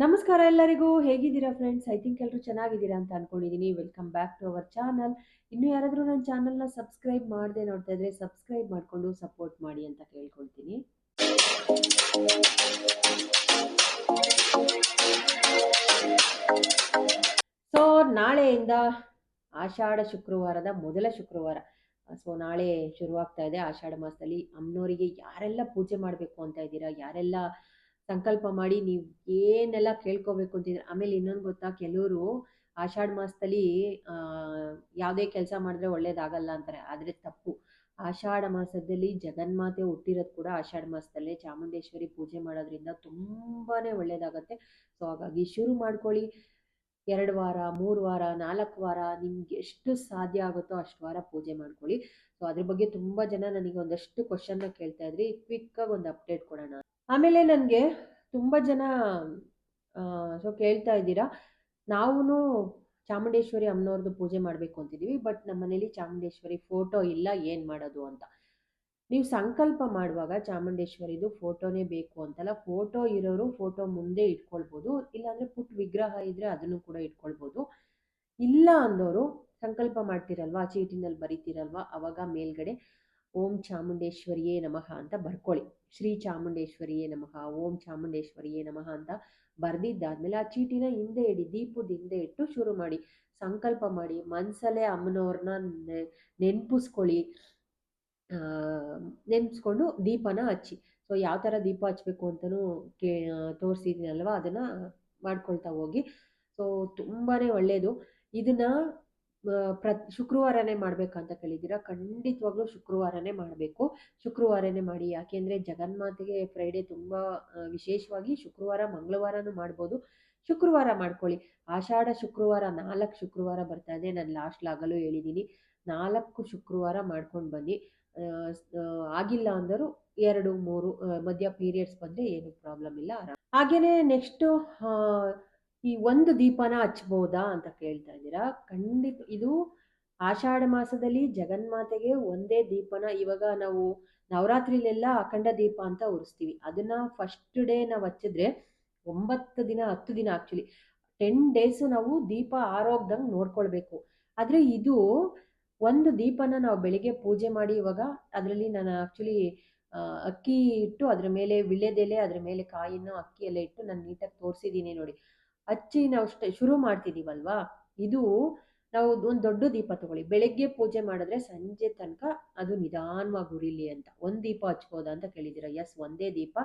ನಮಸ್ಕಾರ ಎಲ್ಲರಿಗೂ. ಹೇಗಿದ್ದೀರಾ ಫ್ರೆಂಡ್ಸ್? ಐ ಥಿಂಕ್ ಎಲ್ಲರೂ ಚೆನ್ನಾಗಿದ್ದೀರಾ ಅಂತ ಅನ್ಕೊಂಡಿದ್ದೀನಿ. Welcome back to our channel. ಇನ್ನು ಯಾರಾದರೂ ನನ್ನ ಚಾನಲ್ನ ಸಬ್ಸ್ಕ್ರೈಬ್ ಮಾಡದೆ ನೋಡ್ತಾ ಇದ್ರೆ ಸಬ್ಸ್ಕ್ರೈಬ್ ಮಾಡಿಕೊಂಡು ಸಪೋರ್ಟ್ ಮಾಡಿ ಅಂತ ಕೇಳ್ಕೊಳ್ತೀನಿ. ಸೊ ನಾಳೆಯಿಂದ ಆಷಾಢ ಶುಕ್ರವಾರದ ಮೊದಲ ಶುಕ್ರವಾರ. ಸೊ ನಾಳೆ ಶುರುವಾಗ್ತಾ ಇದೆ ಆಷಾಢ ಮಾಸದಲ್ಲಿ. ಅಮ್ಮನವರಿಗೆ ಯಾರೆಲ್ಲ ಪೂಜೆ ಮಾಡಬೇಕು ಅಂತ ಇದ್ದೀರಾ, ಯಾರೆಲ್ಲ ಸಂಕಲ್ಪ ಮಾಡಿ ನೀವು ಏನೆಲ್ಲ ಕೇಳ್ಕೋಬೇಕು ಅಂತಿದ್ರೆ. ಆಮೇಲೆ ಇನ್ನೊಂದು ಗೊತ್ತಾ, ಕೆಲವರು ಆಷಾಢ ಮಾಸದಲ್ಲಿ ಯಾವುದೇ ಕೆಲಸ ಮಾಡಿದ್ರೆ ಒಳ್ಳೇದಾಗಲ್ಲ ಅಂತಾರೆ. ಆದರೆ ತಪ್ಪು. ಆಷಾಢ ಮಾಸದಲ್ಲಿ ಜಗನ್ಮಾತೆ ಹುಟ್ಟಿರೋದು ಕೂಡ ಆಷಾಢ ಮಾಸದಲ್ಲೇ. ಚಾಮುಂಡೇಶ್ವರಿ ಪೂಜೆ ಮಾಡೋದ್ರಿಂದ ತುಂಬಾನೇ ಒಳ್ಳೇದಾಗತ್ತೆ. ಸೊ ಹಾಗಾಗಿ ಶುರು ಮಾಡ್ಕೊಳ್ಳಿ. 2 ವಾರ, 3 ವಾರ, 4 ವಾರ ನಿಮ್ಗೆ ಎಷ್ಟು ಸಾಧ್ಯ ಆಗುತ್ತೋ ಅಷ್ಟು ವಾರ ಪೂಜೆ ಮಾಡ್ಕೊಳ್ಳಿ. ಸೊ ಅದ್ರ ಬಗ್ಗೆ ತುಂಬ ಜನ ನನಗೆ ಒಂದಷ್ಟು ಕ್ವಶನ್ನ ಕೇಳ್ತಾ ಇದ್ರಿ. ಕ್ವಿಕ್ಕಾಗಿ ಒಂದು ಅಪ್ಡೇಟ್ ಕೊಡೋಣ. ಆಮೇಲೆ ನನಗೆ ತುಂಬ ಜನ ಸೊ ಕೇಳ್ತಾ ಇದ್ದೀರಾ, ನಾವೂ ಚಾಮುಂಡೇಶ್ವರಿ ಅಮ್ಮನವ್ರದ್ದು ಪೂಜೆ ಮಾಡಬೇಕು ಅಂತಿದ್ದೀವಿ, ಬಟ್ ನಮ್ಮ ಮನೇಲಿ ಚಾಮುಂಡೇಶ್ವರಿ ಫೋಟೋ ಇಲ್ಲ, ಏನು ಮಾಡೋದು ಅಂತ. ನೀವು ಸಂಕಲ್ಪ ಮಾಡುವಾಗ ಚಾಮುಂಡೇಶ್ವರಿದು ಫೋಟೋನೇ ಬೇಕು ಅಂತಲ್ಲ. ಫೋಟೋ ಇರೋರು ಫೋಟೋ ಮುಂದೆ ಇಟ್ಕೊಳ್ಬೋದು, ಇಲ್ಲಾಂದರೆ ಪುಟ್ಟ ವಿಗ್ರಹ ಇದ್ದರೆ ಅದನ್ನು ಕೂಡ ಇಟ್ಕೊಳ್ಬೋದು. ಇಲ್ಲ ಅಂದವರು ಸಂಕಲ್ಪ ಮಾಡ್ತೀರಲ್ವಾ, ಚೀಟಿನಲ್ಲಿ ಬರೀತೀರಲ್ವಾ, ಅವಾಗ ಮೇಲ್ಗಡೆ ಓಂ ಚಾಮುಂಡೇಶ್ವರಿಯೇ ನಮಃ ಅಂತ ಬರ್ಕೊಳ್ಳಿ. ಶ್ರೀ ಚಾಮುಂಡೇಶ್ವರಿಯೇ ನಮಃ, ಓಂ ಚಾಮುಂಡೇಶ್ವರಿಯೇ ನಮಃ ಅಂತ ಬರೆದಿದ್ದಾದ್ಮೇಲೆ ಆ ಚೀಟಿನ ಹಿಂದೆ ಇಡಿ, ದೀಪದ ಹಿಂದೆ ಇಟ್ಟು ಶುರು ಮಾಡಿ. ಸಂಕಲ್ಪ ಮಾಡಿ, ಮನಸ್ಸಲ್ಲೇ ಅಮ್ಮನವ್ರನ್ನ ನೆನಪಿಸ್ಕೊಳ್ಳಿ. ನೆನೆಸ್ಕೊಂಡು ದೀಪನ ಹಚ್ಚಿ. ಸೊ ಯಾವ ಥರ ದೀಪ ಹಚ್ಚಬೇಕು ಅಂತಲೂ ತೋರಿಸಿದ್ದೀನಲ್ವ, ಅದನ್ನು ಮಾಡ್ಕೊಳ್ತಾ ಹೋಗಿ. ಸೊ ತುಂಬಾ ಒಳ್ಳೆಯದು. ಇದನ್ನು ಶುಕ್ರವಾರನೇ ಮಾಡಬೇಕಂತ ಕೇಳಿದ್ದೀರಾ. ಖಂಡಿತವಾಗ್ಲೂ ಶುಕ್ರವಾರನೇ ಮಾಡಬೇಕು. ಶುಕ್ರವಾರನೇ ಮಾಡಿ. ಯಾಕೆಂದರೆ ಜಗನ್ಮಾತೆಗೆ ಫ್ರೈಡೇ ತುಂಬ ವಿಶೇಷವಾಗಿ. ಶುಕ್ರವಾರ, ಮಂಗಳವಾರನೂ ಮಾಡ್ಬೋದು. ಶುಕ್ರವಾರ ಮಾಡ್ಕೊಳ್ಳಿ. ಆಷಾಢ ಶುಕ್ರವಾರ 4 ಶುಕ್ರವಾರ ಬರ್ತಾ ಇದೆ. ನಾನು ಲಾಸ್ಟ್ಲಾಗಲೂ ಹೇಳಿದ್ದೀನಿ, 4 ಶುಕ್ರವಾರ ಮಾಡ್ಕೊಂಡು ಬನ್ನಿ. ಆಗಿಲ್ಲ ಅಂದರು 2, 3 ಮಧ್ಯ ಪೀರಿಯಡ್ಸ್ ಬಂದರೆ ಏನು ಪ್ರಾಬ್ಲಮ್ ಇಲ್ಲ, ಆರಾಮ. ಹಾಗೆಯೇ ನೆಕ್ಸ್ಟು ಈ ಒಂದು ದೀಪನ ಹಚ್ಬೋದಾ ಅಂತ ಕೇಳ್ತಾ ಇದ್ದೀರಾ. ಖಂಡಿತ. ಇದು ಆಷಾಢ ಮಾಸದಲ್ಲಿ ಜಗನ್ಮಾತೆಗೆ ಒಂದೇ ದೀಪನ. ಇವಾಗ ನಾವು ನವರಾತ್ರಿಲೆಲ್ಲ ಅಖಂಡ ದೀಪ ಅಂತ ಉರಿಸ್ತೀವಿ. ಅದನ್ನ ಫಸ್ಟ್ ಡೇ ನಾವು ಹಚ್ಚಿದ್ರೆ 9 ದಿನ 10 ದಿನ ಆ್ಯಕ್ಚುಲಿ 10 ಡೇಸು ನಾವು ದೀಪ ಆರೋಗ್ದಂಗೆ ನೋಡ್ಕೊಳ್ಬೇಕು. ಆದರೆ ಇದು ಒಂದು ದೀಪನ ನಾವು ಬೆಳಿಗ್ಗೆ ಪೂಜೆ ಮಾಡಿ, ಇವಾಗ ಅದರಲ್ಲಿ ನಾನು ಆ್ಯಕ್ಚುಲಿ ಅಕ್ಕಿ ಇಟ್ಟು ಅದ್ರ ಮೇಲೆ ವಿಳ್ಯದೆಲೆ, ಅದ್ರ ಮೇಲೆ ಕಾಯಿನ ಅಕ್ಕಿ ಎಲ್ಲ ಇಟ್ಟು ನಾನು ನೀಟಾಗಿ ತೋರಿಸಿದ್ದೀನಿ ನೋಡಿ. ಹಚ್ಚಿ ನಾವು ಶುರು ಮಾಡ್ತಿದ್ದೀವಲ್ವಾ, ಇದು ನಾವು ಒಂದು ದೊಡ್ಡ ದೀಪ ತಗೊಳ್ಳಿ. ಬೆಳಗ್ಗೆ ಪೂಜೆ ಮಾಡಿದ್ರೆ ಸಂಜೆ ತನಕ ಅದು ನಿಧಾನವಾಗಿ ಉರಿಲಿ ಅಂತ. ಒಂದು ದೀಪ ಹಚ್ಬೋದಾ ಅಂತ ಕೇಳಿದ್ದೀರಾ. ಎಸ್, ಒಂದೇ ದೀಪ.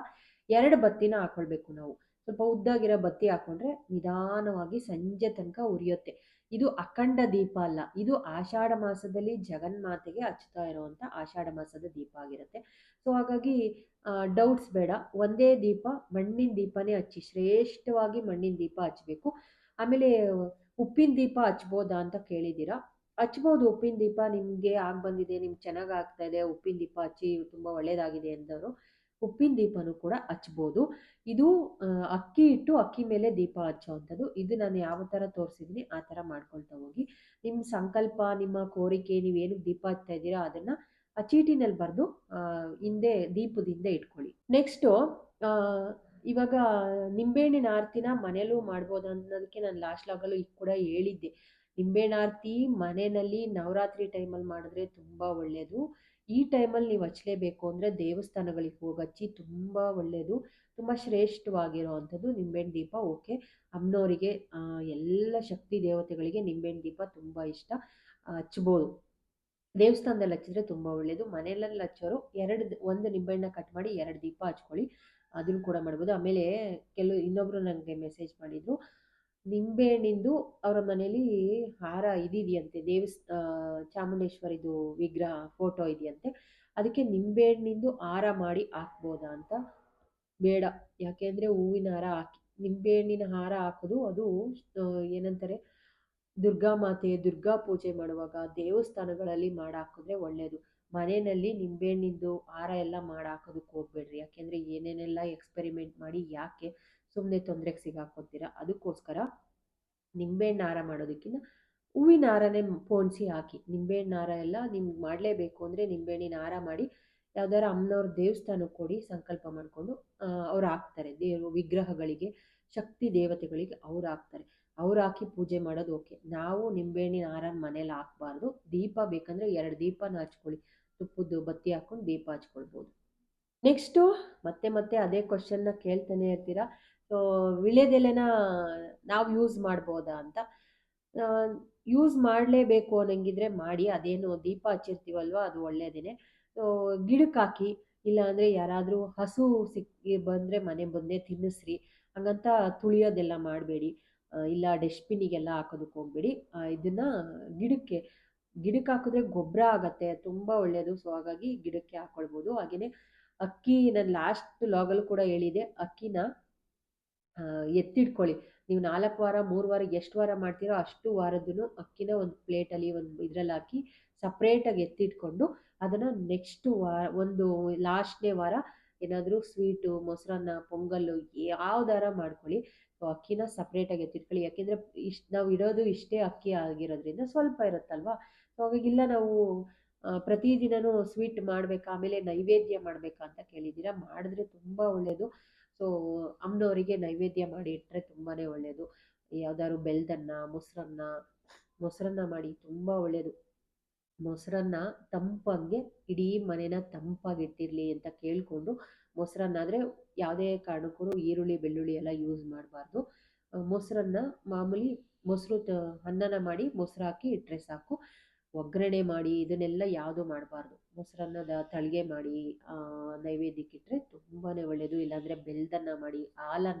2 ಬತ್ತಿನ ಹಾಕೊಳ್ಬೇಕು ನಾವು. ಸ್ವಲ್ಪ ಉದ್ದಾಗಿರೋ ಬತ್ತಿ ಹಾಕೊಂಡ್ರೆ ನಿಧಾನವಾಗಿ ಸಂಜೆ ತನಕ ಉರಿಯುತ್ತೆ. ಇದು ಅಖಂಡ ದೀಪ ಅಲ್ಲ, ಇದು ಆಷಾಢ ಮಾಸದಲ್ಲಿ ಜಗನ್ಮಾತೆಗೆ ಹಚ್ತಾ ಇರುವಂಥ ಆಷಾಢ ಮಾಸದ ದೀಪ ಆಗಿರುತ್ತೆ. ಸೊ ಹಾಗಾಗಿ ಡೌಟ್ಸ್ ಬೇಡ. ಒಂದೇ ದೀಪ, ಮಣ್ಣಿನ ದೀಪನೇ ಹಚ್ಚಿ. ಶ್ರೇಷ್ಠವಾಗಿ ಮಣ್ಣಿನ ದೀಪ ಹಚ್ಚಬೇಕು. ಆಮೇಲೆ ಉಪ್ಪಿನ ದೀಪ ಹಚ್ಬೋದಾ ಅಂತ ಕೇಳಿದ್ದೀರಾ. ಹಚ್ಬೋದು ಉಪ್ಪಿನ ದೀಪ. ನಿಮಗೆ ಬಂದಿದೆ, ನಿಮ್ಗೆ ಚೆನ್ನಾಗಿ ಆಗ್ತಾ ಇದೆ, ಉಪ್ಪಿನ ದೀಪ ಹಚ್ಚಿ ತುಂಬ ಒಳ್ಳೆಯದಾಗಿದೆ ಅಂದವರು ಉಪ್ಪಿನ ದೀಪನೂ ಕೂಡ ಹಚ್ಬೋದು. ಇದು ಅಕ್ಕಿ ಇಟ್ಟು ಅಕ್ಕಿ ಮೇಲೆ ದೀಪ ಹಚ್ಚೋವಂಥದ್ದು. ಇದು ನಾನು ಯಾವ ಥರ ತೋರಿಸಿದ್ದೀನಿ ಆ ಥರ ಮಾಡ್ಕೊಳ್ತಾ ಹೋಗಿ. ನಿಮ್ಮ ಸಂಕಲ್ಪ, ನಿಮ್ಮ ಕೋರಿಕೆ, ನೀವೇನಕ್ಕೆ ದೀಪ ಹಚ್ತಾ ಇದ್ದೀರಾ ಅದನ್ನು ಆ ಚೀಟಿನಲ್ಲಿ ಬರೆದು ಹಿಂದೆ ದೀಪದ ಹಿಂದೆ ಇಟ್ಕೊಳ್ಳಿ. ನೆಕ್ಸ್ಟು ಇವಾಗ ನಿಂಬೆಹಣ್ಣಿನ ಆರತಿನ ಮನೇಲೂ ಮಾಡ್ಬೋದು ಅನ್ನೋದಕ್ಕೆ ನಾನು ಲಾಸ್ಟ್ಲಾಗಲೂ ಈಗ ಕೂಡ ಹೇಳಿದ್ದೆ. ನಿಂಬೆಹಣ್ಣು ಆರತಿ ಮನೆಯಲ್ಲಿ ನವರಾತ್ರಿ ಟೈಮಲ್ಲಿ ಮಾಡಿದ್ರೆ ತುಂಬ ಒಳ್ಳೆಯದು. ಈ ಟೈಮಲ್ಲಿ ನೀವು ಹಚ್ಚಲೇಬೇಕು ಅಂದರೆ ದೇವಸ್ಥಾನಗಳಿಗೆ ಹೋಗಿ ಹಚ್ಚಿ. ತುಂಬ ಒಳ್ಳೆಯದು, ತುಂಬ ಶ್ರೇಷ್ಠವಾಗಿರೋ ಅಂಥದ್ದು ನಿಂಬೆಹಣ್ಣು ದೀಪ. ಓಕೆ, ಅಮ್ಮನವರಿಗೆ ಎಲ್ಲ ಶಕ್ತಿ ದೇವತೆಗಳಿಗೆ ನಿಂಬೆಹಣ್ಣು ದೀಪ ತುಂಬ ಇಷ್ಟ. ಹಚ್ಬೋದು. ದೇವಸ್ಥಾನದಲ್ಲಿ ಹಚ್ಚಿದ್ರೆ ತುಂಬ ಒಳ್ಳೆಯದು. ಮನೆಯಲ್ಲಿ ಹಚ್ಚೋರು ಒಂದು ನಿಂಬೆಹಣ್ಣ ಕಟ್ ಮಾಡಿ 2 ದೀಪ ಹಚ್ಕೊಳ್ಳಿ. ಅದನ್ನು ಕೂಡ ಮಾಡ್ಬೋದು. ಆಮೇಲೆ ಇನ್ನೊಬ್ಬರು ನನಗೆ ಮೆಸೇಜ್ ಮಾಡಿದರು, ನಿಂಬೆಹಣ್ಣಿಂದು ಅವರ ಮನೇಲಿ ಹಾರ ಇದೆಯಂತೆ, ಚಾಮುಂಡೇಶ್ವರಿದು ವಿಗ್ರಹ ಫೋಟೋ ಇದೆಯಂತೆ, ಅದಕ್ಕೆ ನಿಂಬೆಹಣ್ಣಿಂದು ಹಾರ ಮಾಡಿ ಹಾಕ್ಬೋದಾ ಅಂತ. ಬೇಡ. ಯಾಕೆಂದರೆ ಹೂವಿನ ಹಾರ ಹಾಕಿ ನಿಂಬೆಹಣ್ಣಿನ ಹಾರ ಹಾಕೋದು ಅದು ಏನಂತಾರೆ, ದುರ್ಗಾ ಪೂಜೆ ಮಾಡುವಾಗ ದೇವಸ್ಥಾನಗಳಲ್ಲಿ ಮಾಡಾಕಿದ್ರೆ ಒಳ್ಳೆಯದು. ಮನೆಯಲ್ಲಿ ನಿಂಬೆಹಣ್ಣಿಂದು ಹಾರ ಎಲ್ಲ ಮಾಡಾಕೋದಕ್ಕೆ ಹೋಗ್ಬೇಡ್ರಿ. ಯಾಕೆಂದರೆ ಏನೇನೆಲ್ಲ ಎಕ್ಸ್ಪೆರಿಮೆಂಟ್ ಮಾಡಿ ಯಾಕೆ ಸುಮ್ಮನೆ ತೊಂದರೆಗೆ ಸಿಗಾಕೊತೀರಾ. ಅದಕ್ಕೋಸ್ಕರ ನಿಂಬೆಹಣ್ಣು ಹಾರ ಮಾಡೋದಕ್ಕಿಂತ ಹೂವಿನ ಹಾರನೇ ಪೋಣಿಸಿ ಹಾಕಿ. ನಿಂಬೆಹಣ್ಣು ಹಾರ ಎಲ್ಲ ನಿಮ್ಗೆ ಮಾಡಲೇಬೇಕು ಅಂದರೆ ನಿಂಬೆಹಣ್ಣಿನ ಹಾರ ಮಾಡಿ ಯಾವ್ದಾರು ಅಮ್ಮನವ್ರ ದೇವಸ್ಥಾನಕ್ಕೆ ಕೊಡಿ. ಸಂಕಲ್ಪ ಮಾಡಿಕೊಂಡು ಅವ್ರು ಹಾಕ್ತಾರೆ ವಿಗ್ರಹಗಳಿಗೆ. ಶಕ್ತಿ ದೇವತೆಗಳಿಗೆ ಅವ್ರು ಹಾಕ್ತಾರೆ. ಅವ್ರು ಹಾಕಿ ಪೂಜೆ ಮಾಡೋದು ಓಕೆ. ನಾವು ನಿಂಬೆಹಣ್ಣಿನ ಹಾರನ ಮನೇಲಿ ಹಾಕ್ಬಾರ್ದು. ದೀಪ ಬೇಕಂದ್ರೆ 2 ದೀಪನ ಹಚ್ಕೊಳ್ಳಿ. ತುಪ್ಪದ್ದು ಬತ್ತಿ ಹಾಕೊಂಡು ದೀಪ ಹಚ್ಕೊಳ್ಬೋದು. ನೆಕ್ಸ್ಟು ಮತ್ತೆ ಮತ್ತೆ ಅದೇ ಕ್ವಶನ್ನ ಕೇಳ್ತಾನೆ ಇರ್ತೀರಾ. ಸೊ ವಿಳ್ಯದೆಲೆನ ನಾವು ಯೂಸ್ ಮಾಡ್ಬೋದಾ ಅಂತ. ಯೂಸ್ ಮಾಡಲೇಬೇಕು ಅನ್ನಂಗಿದ್ರೆ ಮಾಡಿ, ಅದೇನು ದೀಪ ಹಚ್ಚಿರ್ತೀವಲ್ವ ಅದು ಒಳ್ಳೇದೇನೆ. ಸೊ ಗಿಡಕ್ಕೆ ಹಾಕಿ, ಇಲ್ಲಾಂದರೆ ಯಾರಾದರೂ ಹಸು ಸಿಕ್ಕಿ ಬಂದರೆ ಮನೆ ಬಂದೇ ತಿನ್ನಿಸ್ರಿ. ಹಂಗಂತ ತುಳಿಯೋದೆಲ್ಲ ಮಾಡಬೇಡಿ. ಇಲ್ಲ ಡಸ್ಟ್ಬಿನ್ನಿಗೆಲ್ಲ ಹಾಕೋದಕ್ಕೆ ಹೋಗಬೇಡಿ. ಇದನ್ನು ಗಿಡಕ್ಕೆ ಗಿಡಕ್ಕೆ ಹಾಕಿದ್ರೆ ಗೊಬ್ಬರ ಆಗತ್ತೆ, ತುಂಬ ಒಳ್ಳೆಯದು. ಸೊ ಹಾಗಾಗಿ ಗಿಡಕ್ಕೆ ಹಾಕ್ಕೊಳ್ಬೋದು. ಹಾಗೆಯೇ ಅಕ್ಕಿ, ನಾನು ಲಾಸ್ಟ್ ಲಾಗಲ್ಲೂ ಕೂಡ ಹೇಳಿದೆ, ಅಕ್ಕಿನ ಎತ್ತಿಟ್ಕೊಳ್ಳಿ. ನೀವು 4 ವಾರ 3 ವಾರ ಎಷ್ಟು ವಾರ ಮಾಡ್ತೀರೋ ಅಷ್ಟು ವಾರದ್ದು ಅಕ್ಕಿನ ಒಂದು ಪ್ಲೇಟಲ್ಲಿ ಒಂದು ಇದರಲ್ಲಿ ಹಾಕಿ ಸಪ್ರೇಟಾಗಿ ಎತ್ತಿಟ್ಕೊಂಡು ಅದನ್ನು ನೆಕ್ಸ್ಟ್ ಒಂದು ಲಾಸ್ಟ್ನೇ ವಾರ ಏನಾದರೂ ಸ್ವೀಟು, ಮೊಸರನ್ನ, ಪೊಂಗಲ್ಲು ಯಾವ್ದಾರ ಮಾಡ್ಕೊಳ್ಳಿ. ಸೊ ಅಕ್ಕಿನ ಸಪ್ರೇಟಾಗಿ ಎತ್ತಿಟ್ಕೊಳ್ಳಿ. ಯಾಕೆಂದರೆ ನಾವು ಇಡೋದು ಇಷ್ಟೇ ಅಕ್ಕಿ ಆಗಿರೋದ್ರಿಂದ ಸ್ವಲ್ಪ ಇರುತ್ತಲ್ವ. ಸೊ ಹಾಗಾಗಿಲ್ಲ ನಾವು ಪ್ರತಿದಿನವೂ ಸ್ವೀಟ್ ಮಾಡಬೇಕಾ, ಆಮೇಲೆ ನೈವೇದ್ಯ ಮಾಡಬೇಕಾ ಅಂತ ಕೇಳಿದ್ದೀರಾ. ಮಾಡಿದ್ರೆ ತುಂಬ ಒಳ್ಳೆಯದು. ಸೊ ಅಮ್ಮನವರಿಗೆ ನೈವೇದ್ಯ ಮಾಡಿ ಇಟ್ಟರೆ ತುಂಬಾ ಒಳ್ಳೆಯದು. ಯಾವ್ದಾದ್ರು ಬೆಲ್ದನ್ನ, ಮೊಸರನ್ನ ಮಾಡಿ ತುಂಬ ಒಳ್ಳೆಯದು. ಮೊಸರನ್ನ ತಂಪಾಗೆ ಇಡೀ ಮನೇನ ತಂಪಾಗಿಟ್ಟಿರಲಿ ಅಂತ ಕೇಳಿಕೊಂಡು, ಮೊಸರನ್ನ ಆದರೆ ಯಾವುದೇ ಕಾರಣಕ್ಕೂ ಈರುಳ್ಳಿ ಬೆಳ್ಳುಳ್ಳಿ ಎಲ್ಲ ಯೂಸ್ ಮಾಡಬಾರ್ದು. ಮೊಸರನ್ನ ಮಾಮೂಲಿ ಮೊಸರು ಅನ್ನನ ಮಾಡಿ ಮೊಸರು ಹಾಕಿ ಇಟ್ಟರೆ ಸಾಕು. ಒಗ್ಗರಣೆ ಮಾಡಿ ಇದನ್ನೆಲ್ಲ ಯಾವುದೂ ಮಾಡಬಾರ್ದು. ಮೊಸರನ್ನದ ತಳಿಗೆ ಮಾಡಿ ನೈವೇದ್ಯಕ್ಕೆ ಇಟ್ಟರೆ ತುಂಬಾ ಒಳ್ಳೆಯದು. ಇಲ್ಲಾಂದರೆ ಬೆಲ್ಲದನ್ನ ಮಾಡಿ,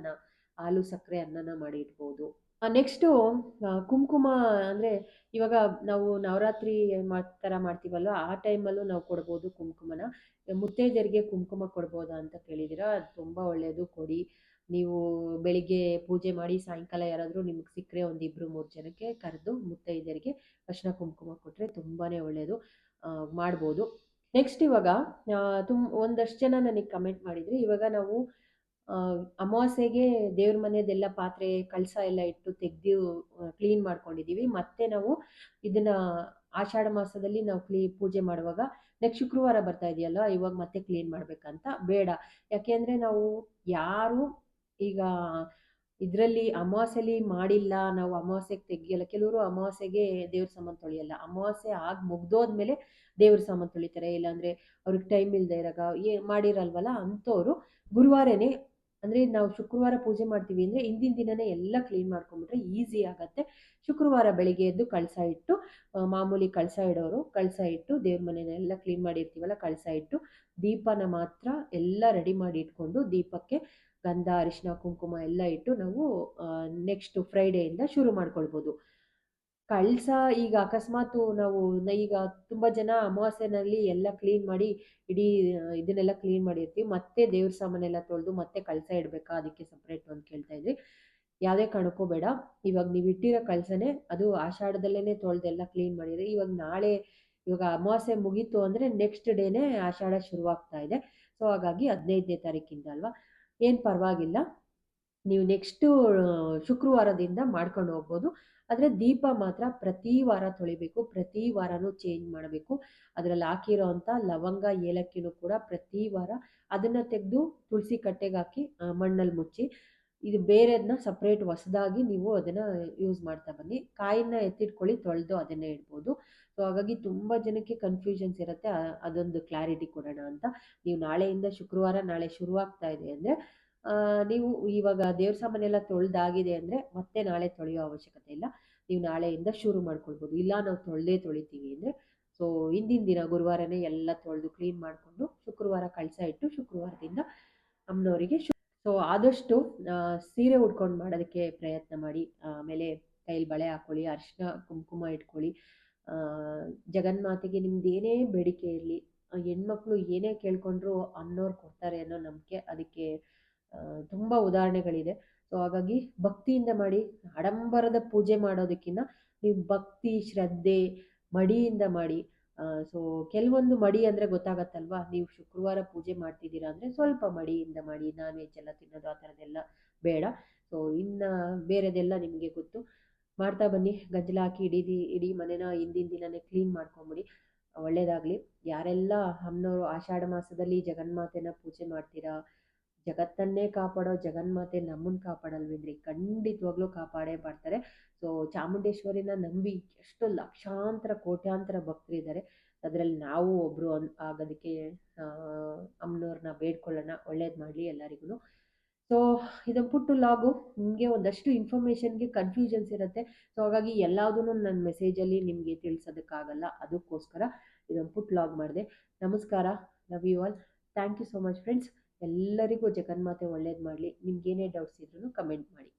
ಹಾಲು ಸಕ್ಕರೆ ಅನ್ನನ ಮಾಡಿ ಇಡ್ಬೋದು. ನೆಕ್ಸ್ಟು ಕುಂಕುಮ ಅಂದರೆ ಇವಾಗ ನಾವು ನವರಾತ್ರಿ ಥರ ಮಾಡ್ತೀವಲ್ವ, ಆ ಟೈಮಲ್ಲೂ ನಾವು ಕೊಡ್ಬೋದು ಕುಂಕುಮನ. ಮುತ್ತೈದೆಯರಿಗೆ ಕುಂಕುಮ ಕೊಡ್ಬೋದಾ ಅಂತ ಕೇಳಿದ್ದೀರಾ. ಅದು ತುಂಬ ಒಳ್ಳೆಯದು, ಕೊಡಿ. ನೀವು ಬೆಳಿಗ್ಗೆ ಪೂಜೆ ಮಾಡಿ ಸಾಯಂಕಾಲ ಯಾರಾದರೂ ನಿಮ್ಗೆ ಸಿಕ್ಕರೆ ಒಂದು 2-3 ಜನಕ್ಕೆ ಕರೆದು ಮುತ್ತೈದೆಯರಿಗೆ ಅರಿಶಿನ ಕುಂಕುಮ ಕೊಟ್ಟರೆ ತುಂಬಾ ಒಳ್ಳೆಯದು. ಮಾಡ್ಬೋದು. ನೆಕ್ಸ್ಟ್ ಇವಾಗ ಒಂದಷ್ಟು ಜನ ನನಗೆ ಕಮೆಂಟ್ ಮಾಡಿದ್ರಿ, ಇವಾಗ ನಾವು ಅಮಾವಾಸ್ಯೆಗೆ ದೇವ್ರ ಮನೆಯದೆಲ್ಲ ಪಾತ್ರೆ ಕಳಸ ಎಲ್ಲ ಇಟ್ಟು ತೆಗೆದು ಕ್ಲೀನ್ ಮಾಡ್ಕೊಂಡಿದ್ದೀವಿ. ಮತ್ತೆ ನಾವು ಇದನ್ನ ಆಷಾಢ ಮಾಸದಲ್ಲಿ ನಾವು ಪೂಜೆ ಮಾಡುವಾಗ ನೆಕ್ಸ್ಟ್ ಶುಕ್ರವಾರ ಬರ್ತಾ ಇದೆಯಲ್ಲ, ಇವಾಗ ಮತ್ತೆ ಕ್ಲೀನ್ ಮಾಡ್ಬೇಕಂತ ಬೇಡ. ಯಾಕೆಂದರೆ ನಾವು ಯಾರು ಈಗ ಇದರಲ್ಲಿ ಅಮಾವಾಸ್ಯೆಲಿ ಮಾಡಿಲ್ಲ, ನಾವು ಅಮಾವಾಸ್ಯೆಗೆ ತೆಗಿಯಲ್ಲ. ಕೆಲವರು ಅಮಾವಾಸ್ಯೆಗೆ ದೇವ್ರ ಸಾಮಾನು ತೊಳೆಯಲ್ಲ, ಅಮಾವಾಸ್ಯೆ ಆಗಿ ಮುಗ್ದೋದ್ಮೇಲೆ ದೇವ್ರ ಸಾಮಾನು ತೊಳಿತಾರೆ. ಇಲ್ಲಾಂದರೆ ಅವ್ರಿಗೆ ಟೈಮ್ ಇಲ್ಲದೆ ಇರಾಗ ಮಾಡಿರಲ್ವಲ್ಲ, ಅಂಥವ್ರು ಗುರುವಾರನೇ, ಅಂದರೆ ನಾವು ಶುಕ್ರವಾರ ಪೂಜೆ ಮಾಡ್ತೀವಿ ಅಂದರೆ ಹಿಂದಿನ ದಿನನೇ ಎಲ್ಲ ಕ್ಲೀನ್ ಮಾಡ್ಕೊಂಬಿಟ್ರೆ ಈಸಿ ಆಗುತ್ತೆ. ಶುಕ್ರವಾರ ಬೆಳಿಗ್ಗೆ ಎದ್ದು ಕಳಸ ಇಟ್ಟು, ಮಾಮೂಲಿ ಕಳಸ ಇಡೋರು ಕಳಸ ಇಟ್ಟು ದೇವ್ರ ಮನೆಯೆಲ್ಲ ಕ್ಲೀನ್ ಮಾಡಿರ್ತೀವಲ್ಲ, ಕಳಸ ಇಟ್ಟು ದೀಪನ ಮಾತ್ರ ಎಲ್ಲ ರೆಡಿ ಮಾಡಿ ಇಟ್ಕೊಂಡು ದೀಪಕ್ಕೆ ಗಂಧ, ಅರಿಶಿನ, ಕುಂಕುಮ ಎಲ್ಲ ಇಟ್ಟು ನಾವು ನೆಕ್ಸ್ಟ್ ಫ್ರೈಡೆಯಿಂದ ಶುರು ಮಾಡ್ಕೊಳ್ಬೋದು. ಕಳಸ ಈಗ ಅಕಸ್ಮಾತ್ ನಾವು ಈಗ ತುಂಬ ಜನ ಅಮಾವಾಸ್ಯೆನಲ್ಲಿ ಎಲ್ಲ ಕ್ಲೀನ್ ಮಾಡಿ ಇಡೀ ಇದನ್ನೆಲ್ಲ ಕ್ಲೀನ್ ಮಾಡಿರ್ತೀವಿ, ಮತ್ತೆ ದೇವ್ರ ಸಾಮಾನೆಲ್ಲ ತೊಳೆದು ಮತ್ತೆ ಕಳಸ ಇಡಬೇಕಾ, ಅದಕ್ಕೆ ಸಪ್ರೇಟ್ ಅಂತ ಕೇಳ್ತಾ ಇದ್ರಿ. ಯಾವುದೇ ಕಾರಣಕ್ಕೂ ಬೇಡ. ಇವಾಗ ನೀವು ಇಟ್ಟಿರೋ ಕಳಸನೇ ಅದು ಆಷಾಢದಲ್ಲೇ ತೊಳೆದೆಲ್ಲ ಕ್ಲೀನ್ ಮಾಡಿರಿ. ಇವಾಗ ಅಮಾವಾಸ್ಯೆ ಮುಗೀತು ಅಂದರೆ ನೆಕ್ಸ್ಟ್ ಡೇನೇ ಆಷಾಢ ಶುರುವಾಗ್ತಾ ಇದೆ. ಸೊ ಹಾಗಾಗಿ 15ನೇ ತಾರೀಕಿಂದ ಅಲ್ವಾ, ಏನು ಪರವಾಗಿಲ್ಲ. ನೀವು ನೆಕ್ಸ್ಟು ಶುಕ್ರವಾರದಿಂದ ಮಾಡ್ಕೊಂಡು ಹೋಗ್ಬೋದು. ಆದರೆ ದೀಪ ಮಾತ್ರ ಪ್ರತಿ ವಾರ ತೊಳಿಬೇಕು, ಪ್ರತಿ ವಾರನೂ ಚೇಂಜ್ ಮಾಡಬೇಕು. ಅದರಲ್ಲಿ ಹಾಕಿರೋ ಅಂಥ ಲವಂಗ, ಏಲಕ್ಕಿನೂ ಕೂಡ ಪ್ರತಿ ವಾರ ಅದನ್ನು ತೆಗೆದು ತುಳಸಿ ಕಟ್ಟೆಗೆ ಹಾಕಿ ಮಣ್ಣಲ್ಲಿ ಮುಚ್ಚಿ, ಇದು ಬೇರೆದನ್ನ ಸಪ್ರೇಟ್ ಹೊಸದಾಗಿ ನೀವು ಅದನ್ನು ಯೂಸ್ ಮಾಡ್ತಾ ಬನ್ನಿ. ಕಾಯಿನ ಎತ್ತಿಟ್ಕೊಳ್ಳಿ, ತೊಳೆದು ಅದನ್ನೇ ಇಡ್ಬೋದು. ಸೊ ಹಾಗಾಗಿ ತುಂಬ ಜನಕ್ಕೆ ಕನ್ಫ್ಯೂಷನ್ಸ್ ಇರುತ್ತೆ, ಅದೊಂದು ಕ್ಲಾರಿಟಿ ಕೊಡೋಣ ಅಂತ. ನೀವು ನಾಳೆಯಿಂದ ಶುಕ್ರವಾರ ನಾಳೆ ಶುರುವಾಗ್ತಾ ಇದೆ ಅಂದರೆ ನೀವು ಇವಾಗ ದೇವ್ರ ಸಾಮಾನೆಲ್ಲ ತೊಳೆದಾಗಿದೆ ಅಂದರೆ ಮತ್ತೆ ನಾಳೆ ತೊಳೆಯೋ ಅವಶ್ಯಕತೆ ಇಲ್ಲ. ನೀವು ನಾಳೆಯಿಂದ ಶುರು ಮಾಡ್ಕೊಳ್ಬೋದು. ಇಲ್ಲ ನಾವು ತೊಳಿತೀವಿ ಅಂದರೆ ಸೊ ಹಿಂದಿನ ದಿನ ಗುರುವಾರನೇ ಎಲ್ಲ ತೊಳೆದು ಕ್ಲೀನ್ ಮಾಡಿಕೊಂಡು ಶುಕ್ರವಾರ ಕಳಸ ಇಟ್ಟು ಶುಕ್ರವಾರದಿಂದ ಅಮ್ಮನವರಿಗೆ ಸೊ ಆದಷ್ಟು ಸೀರೆ ಉಟ್ಕೊಂಡು ಮಾಡೋದಕ್ಕೆ ಪ್ರಯತ್ನ ಮಾಡಿ. ಆಮೇಲೆ ಕೈಲಿ ಬಳೆ ಹಾಕ್ಕೊಳ್ಳಿ, ಅರಿಶಿನ ಕುಂಕುಮ ಇಟ್ಕೊಳ್ಳಿ. ಜಗನ್ಮಾತೆಗೆ ನಿಮ್ದು ಏನೇ ಬೇಡಿಕೆ ಇರಲಿ, ಹೆಣ್ಮಕ್ಳು ಏನೇ ಕೇಳ್ಕೊಂಡ್ರು ಅನ್ನೋರು ಕೊಡ್ತಾರೆ ಅನ್ನೋ ನಂಬಿಕೆ, ಅದಕ್ಕೆ ತುಂಬ ಉದಾಹರಣೆಗಳಿದೆ. ಸೊ ಹಾಗಾಗಿ ಭಕ್ತಿಯಿಂದ ಮಾಡಿ. ಆಡಂಬರದ ಪೂಜೆ ಮಾಡೋದಕ್ಕಿಂತ ನೀವು ಭಕ್ತಿ, ಶ್ರದ್ಧೆ, ಮಡಿಯಿಂದ ಮಾಡಿ. ಸೊ ಕೆಲವೊಂದು ಮಡಿ ಅಂದರೆ ಗೊತ್ತಾಗತ್ತಲ್ವಾ, ನೀವು ಶುಕ್ರವಾರ ಪೂಜೆ ಮಾಡ್ತಿದ್ದೀರಾ ಅಂದರೆ ಸ್ವಲ್ಪ ಮಡಿಯಿಂದ ಮಾಡಿ. ನಾನ್ ವೆಜ್ ಎಲ್ಲ ತಿನ್ನೋದು ಆ ಥರದ್ದೆಲ್ಲ ಬೇಡ. ಸೊ ಇನ್ನು ಬೇರೆದೆಲ್ಲ ನಿಮಗೆ ಗೊತ್ತು, ಮಾಡ್ತಾ ಬನ್ನಿ. ಗಂಜಲ ಹಾಕಿ ಇಡೀ ಮನೆನ ಹಿಂದಿನ ದಿನನೇ ಕ್ಲೀನ್ ಮಾಡ್ಕೊಂಬಿಡಿ. ಒಳ್ಳೆಯದಾಗಲಿ. ಯಾರೆಲ್ಲ ಅಮ್ಮನವರು ಆಷಾಢ ಮಾಸದಲ್ಲಿ ಜಗನ್ಮಾತೆನ ಪೂಜೆ ಮಾಡ್ತೀರಾ, ಜಗತ್ತನ್ನೇ ಕಾಪಾಡೋ ಜಗನ್ಮಾತೆ ನಮ್ಮನ್ನು ಕಾಪಾಡಲ್ವೇನ್ರಿ? ಖಂಡಿತವಾಗ್ಲೂ ಕಾಪಾಡೇ ಮಾಡ್ತಾರೆ. ಸೊ ಚಾಮುಂಡೇಶ್ವರಿನ ನಂಬಿ ಎಷ್ಟು ಲಕ್ಷಾಂತರ ಕೋಟ್ಯಾಂತರ ಭಕ್ತರಿದ್ದಾರೆ. ಅದರಲ್ಲಿ ನಾವು ಒಬ್ಬರು ಆಗೋದಕ್ಕೆ ಅಮ್ಮನವ್ರನ್ನ ಬೇಡ್ಕೊಳ್ಳೋಣ, ಒಳ್ಳೇದು ಮಾಡಲಿ ಎಲ್ಲರಿಗೂ. ಸೊ ಇದೊಂದು ಪುಟ್ಟ ಲಾಗು, ನಿಮಗೆ ಒಂದಷ್ಟು ಇನ್ಫಾರ್ಮೇಷನ್ಗೆ ಕನ್ಫ್ಯೂಷನ್ಸ್ ಇರುತ್ತೆ. ಸೊ ಹಾಗಾಗಿ ಎಲ್ಲದನ್ನು ನನ್ನ ಮೆಸೇಜಲ್ಲಿ ನಿಮಗೆ ತಿಳಿಸೋದಕ್ಕಾಗಲ್ಲ, ಅದಕ್ಕೋಸ್ಕರ ಇದೊಂದು ಪುಟ್ಟ ಲಾಗ್ ಮಾಡಿದೆ. ನಮಸ್ಕಾರ, love you all, thank you so much friends. ಎಲ್ಲರಿಗೂ ಜಗನ್ಮಾತೆ ಒಳ್ಳೇದು ಮಾಡಲಿ. ನಿಮ್ಗೇನೇ ಡೌಟ್ಸ್ ಇದ್ರೂ ಕಮೆಂಟ್ ಮಾಡಿ.